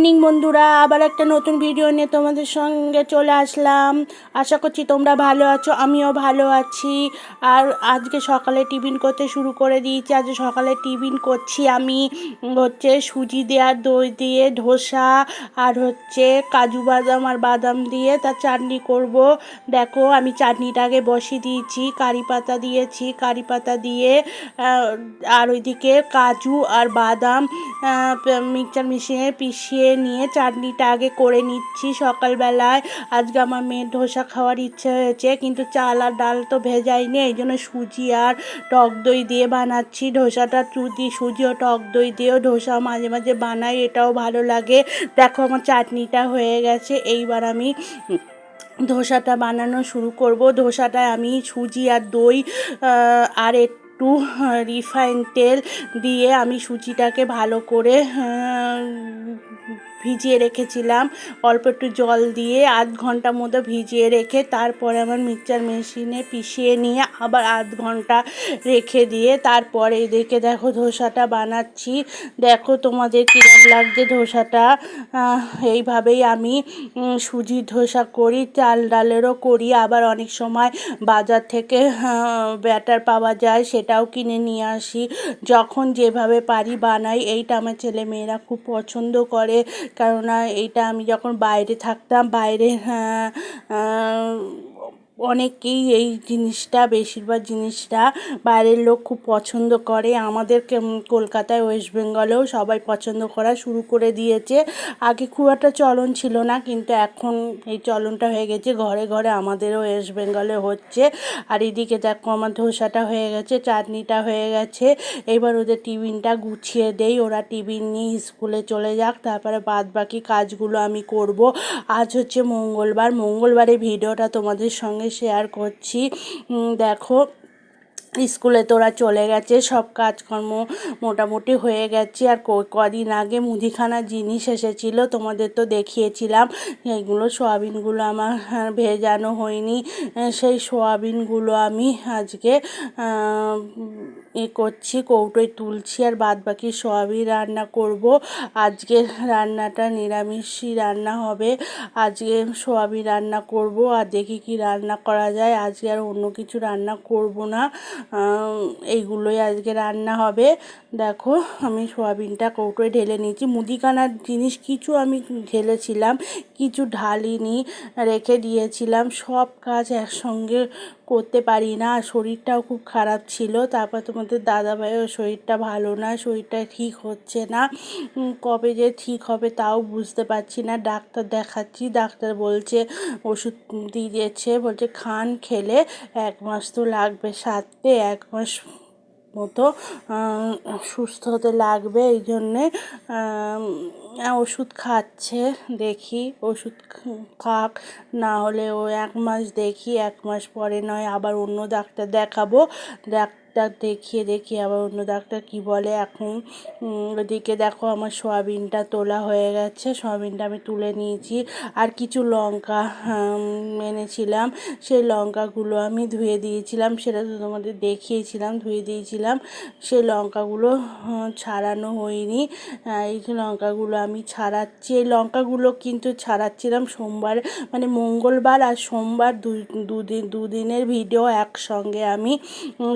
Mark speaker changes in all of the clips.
Speaker 1: Morning বন্ধুরা, আবার একটা নতুন ভিডিও নিয়ে তোমাদের সঙ্গে চলে আসলাম। আশা করছি তোমরা ভালো আছো, আমিও ভালো আছি। আর আজকে সকালে টিফিন করতে শুরু করে দিয়েছি। আজকে সকালে টিফিন করছি আমি হচ্ছে সুজি দিয়ে আর দই দিয়ে ধোসা, আর হচ্ছে কাজু বাদাম আর বাদাম দিয়ে তার চাটনি করব। দেখো আমি চাটনিটাকে বসিয়ে দিয়েছি, কারি পাতা দিয়েছি, কারি পাতা দিয়ে আর ওইদিকে কাজু আর বাদাম মিক্সচার মেশিনে পিষিয়ে নিয়ে চাটনিটা আগে করে নিচ্ছি সুসকালবেলায়। আজকে আমার মেয়ের ধোসা খাওয়ার ইচ্ছে হয়েছে, কিন্তু চাল আর ডাল তো ভেজাইনি, এই জন্য সুজি আর টক দই দিয়ে বানাচ্ছি ধোসাটা। সুজি ও টক দই দিয়েও ধোসা মাঝে মাঝে বানাই, এটাও ভালো লাগে। দেখো আমার চাটনিটা হয়ে গেছে, এইবার আমি ধোসাটা বানানো শুরু করব। ধোসাটায় আমি সুজি আর দই আর একটু রিফাইন তেল দিয়ে আমি সুজিটাকে ভালো করে ভিজিয়ে রেখেছিলাম, অল্প একটু জল দিয়ে আধ ঘন্টার মতো ভিজিয়ে রেখে তারপরে আমার মিক্সচার মেশিনে পিষিয়ে নিয়ে আবার আধ ঘন্টা রেখে দিয়ে তারপরে এদিকে দেখো ধোসাটা বানাচ্ছি। দেখো তোমাদের কীরকম লাগছে ধোসাটা। এইভাবেই আমি সুজির ধোসা করি, চাল ডালেরও করি, আবার অনেক সময় বাজার থেকে ব্যাটার পাওয়া যায়, সেটাও কিনে নিয়ে আসি। যখন যেভাবে পারি বানাই। এইটা আমার ছেলে মেয়েরা খুব পছন্দ করে, কেননা এইটা আমি যখন বাইরে থাকতাম, বাইরে অনেকেই এই জিনিসটা, বেশিরভাগ জিনিসটা বাইরের লোক খুব পছন্দ করে। আমাদের কলকাতায়, ওয়েস্ট বেঙ্গলেও সবাই পছন্দ করা শুরু করে দিয়েছে। আগে খুব একটা চলন ছিল না, কিন্তু এখন এই চলনটা হয়ে গেছে, ঘরে ঘরে আমাদেরও ওয়েস্ট বেঙ্গলে হচ্ছে। আর এদিকে দেখো আমার ধোসাটা হয়ে গেছে, চাটনিটা হয়ে গেছে। এবার ওদের টিফিনটা গুছিয়ে দেই, ওরা টিফিন নিয়ে স্কুলে চলে যাক, তারপরে বাদ বাকি কাজগুলো আমি করব। আজ হচ্ছে মঙ্গলবারের ভিডিওটা তোমাদের সঙ্গে শেয়ার করছি। দেখো স্কুলে তো ওরা চলে গেছে, সব কাজকর্ম মোটামুটি হয়ে গেছে। আর কদিন আগে মুদিখানার জিনিস এসেছিল, তোমাদের তো দেখিয়েছিলাম। এইগুলো সোয়াবিনগুলো আমার ভেজানো হয়নি, সেই সোয়াবিনগুলো আমি আজকে করছি, কৌটোয় তুলছি, আর বাদ বাকি সোয়াবিন রান্না করব। আজকে রান্নাটা নিরামিষই রান্না হবে, আজকে সোয়াবিন রান্না করব। আর দেখি কি রান্না করা যায়, আজকে আর অন্য কিছু রান্না করব না, এইগুলোই আজকে রান্না হবে। দেখো আমি সোয়াবিনটা কৌটোয় ঢেলে নিয়েছি। মুদিখানার জিনিস কিছু আমি ঢেলেছিলাম, কিছু ঢালিনি, রেখে দিয়েছিলাম। সব কাজ একসঙ্গে করতে পারি না, শরীরটাও খুব খারাপ ছিল। তারপর তোমাদের দাদাভাইয়ের শরীরটা ভালো না, শরীরটা ঠিক হচ্ছে না, কবে যে ঠিক হবে তাও বুঝতে পারছি না। ডাক্তার দেখাচ্ছি, ডাক্তার বলছে ওষুধ দিয়েছে, বলছে খান, খেলে 1 মাস তো লাগবে, সারতে 1 মাস মতো সুস্থ হতে লাগবে। এই জন্যে ওষুধ খাচ্ছে, দেখি ওষুধ খাক, না হলে ও 1 মাস দেখি, 1 মাস পরে নয় আবার অন্য ডাক্তার দেখাবো। ডাক্তার দেখিয়ে আবার অন্য ডাক্তার কি বলে। এখন ওদিকে দেখো আমার সোয়াবিনটা তোলা হয়ে গেছে, সোয়াবিনটা আমি তুলে নিয়েছি। আর কিছু লঙ্কা এনেছিলাম, সেই লঙ্কাগুলো আমি ধুয়ে দিয়েছিলাম, সেটা তো তোমাদের দেখিয়েছিলাম, ধুয়ে দিয়েছিলাম। সেই লঙ্কাগুলো ছাড়ানো হয়নি, এই লঙ্কাগুলো আমি ছাড়াচ্ছি। এই লঙ্কাগুলো কিন্তু ছাড়াচ্ছিলাম সোমবার, মানে মঙ্গলবার আর সোমবার দুদিনের ভিডিও একসঙ্গে আমি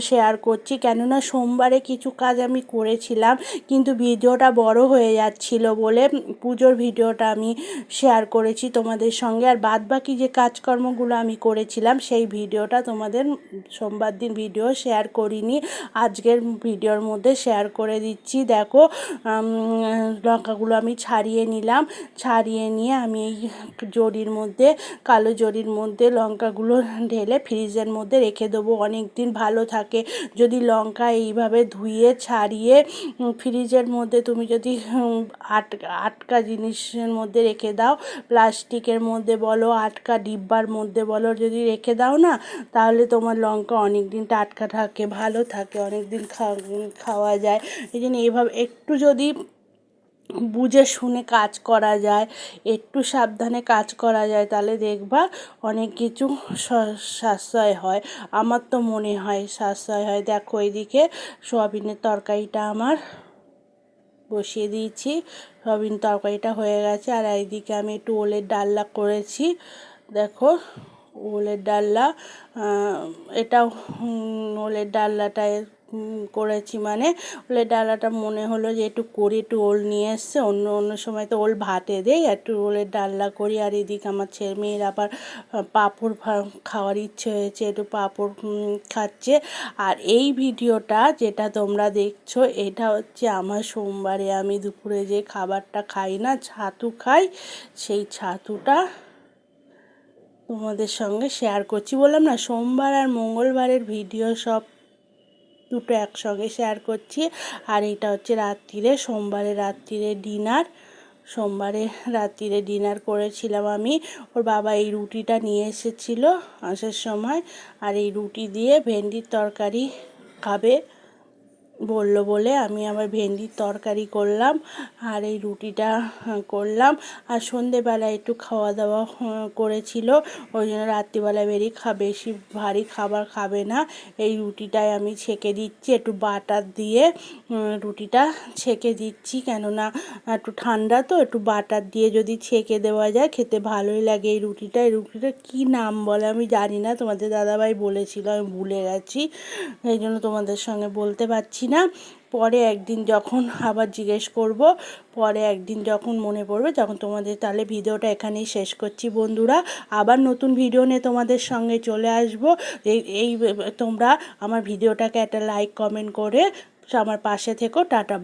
Speaker 1: শেয়ার করছি, কেননা সোমবারে কিছু কাজ আমি করেছিলাম, কিন্তু ভিডিওটা বড় হয়ে যাচ্ছিল বলে পুজোর ভিডিওটা আমি শেয়ার করেছি তোমাদের সঙ্গে। আর বাদ বাকি যে কাজকর্মগুলো আমি করেছিলাম সেই ভিডিওটা তোমাদের সোমবার দিন ভিডিও শেয়ার করিনি, আজকের ভিডিওর মধ্যে শেয়ার করে দিচ্ছি। দেখো লঙ্কাগুলো আমি ছাড়িয়ে নিলাম, ছাড়িয়ে নিয়ে আমি এই জরির মধ্যে, কালো জরির মধ্যে লঙ্কাগুলো ঢেলে ফ্রিজের মধ্যে রেখে দেবো, অনেক দিন ভালো থাকে। যদি লঙ্কা এইভাবে ধুয়ে ছাড়িয়ে ফ্রিজের মধ্যে তুমি যদি আটকা জিনিসের মধ্যে রেখে দাও, প্লাস্টিকের মধ্যে বলো, আটকা ডিব্বার মধ্যে বলো, যদি রেখে দাও না, তাহলে তোমার লঙ্কা অনেক দিন টাটকা থাকে, ভালো থাকে, অনেক দিন খাওয়া যায়। এই জন্য এইভাবে একটু যদি বুঝে শুনে কাজ করা যায়, একটু সাবধানে কাজ করা যায়, তাহলে দেখবা অনেক কিছু সাশ্রয় হয়। আমার তো মনে হয় সাশ্রয় হয়। দেখো এইদিকে সোয়াবিনের তরকারিটা আমার বসিয়ে দিয়েছি। সয়াবিন তরকারিটা হয়ে গেছে। আর এইদিকে আমি একটু ওলের ডালনা করেছি, দেখো ওলের ডালনা। এটাও ওলের ডালনাটায় করেছি, মানে ওলের ডালনাটা মনে হলো যে একটু করি, একটু ওল নিয়ে এসছে, অন্য সময় তো ওল ভাতে দেই, একটু ওলের ডালনা করি। আর এদিকে আমার ছেলে মেয়ের আবার পাঁপড় খাওয়ার ইচ্ছে হয়েছে, একটু পাঁপড় খাচ্ছে। আর এই ভিডিওটা যেটা তোমরা দেখছো, এটা হচ্ছে আমার সোমবারে আমি দুপুরে যে খাবারটা খাই না, ছাতু খাই, সেই ছাতুটা তোমাদের সঙ্গে শেয়ার করছি। বললাম না, সোমবার আর মঙ্গলবারের ভিডিও সব দুটো একসঙ্গে শেয়ার করছি। আর এটা হচ্ছে রাত্রিরে, সোমবারে রাত্রিরে ডিনার। সোমবারে রাত্রিরে ডিনার করেছিলাম আমি। ওর বাবা এই রুটিটা নিয়ে এসেছিলো আসার সময়, আর এই রুটি দিয়ে ভেন্ডির তরকারি খাবে বললো বলে আমি আবার ভেন্ডির তরকারি করলাম আর এই রুটিটা করলাম। আর সন্ধেবেলা একটু খাওয়া দাওয়া করেছিল, ওই জন্য রাত্রিবেলা বেশি ভারী খাবার খাবে না। এই রুটিটায় আমি ছেঁকে দিচ্ছি, একটু বাটার দিয়ে রুটিটা ছেঁকে দিচ্ছি, কেননা একটু ঠান্ডা তো, একটু বাটার দিয়ে যদি ছেঁকে দেওয়া যায় খেতে ভালোই লাগে। এই রুটিটা কী নাম বলে আমি জানি না, তোমাদের দাদাভাই বলেছিল, আমি ভুলে গেছি, এই জন্য তোমাদের সঙ্গে বলতে পারছি না। পরে একদিন যখন আবার জিজ্ঞেস করব, পরে একদিন যখন মনে পড়বে তখন তোমাদের, তাহলে ভিডিওটা এখানেই শেষ করছি বন্ধুরা। আবার নতুন ভিডিও নিয়ে তোমাদের সঙ্গে চলে আসব। এই তোমরা আমার ভিডিওটাকে একটা লাইক কমেন্ট করে আমার পাশে থেকো। টাটা।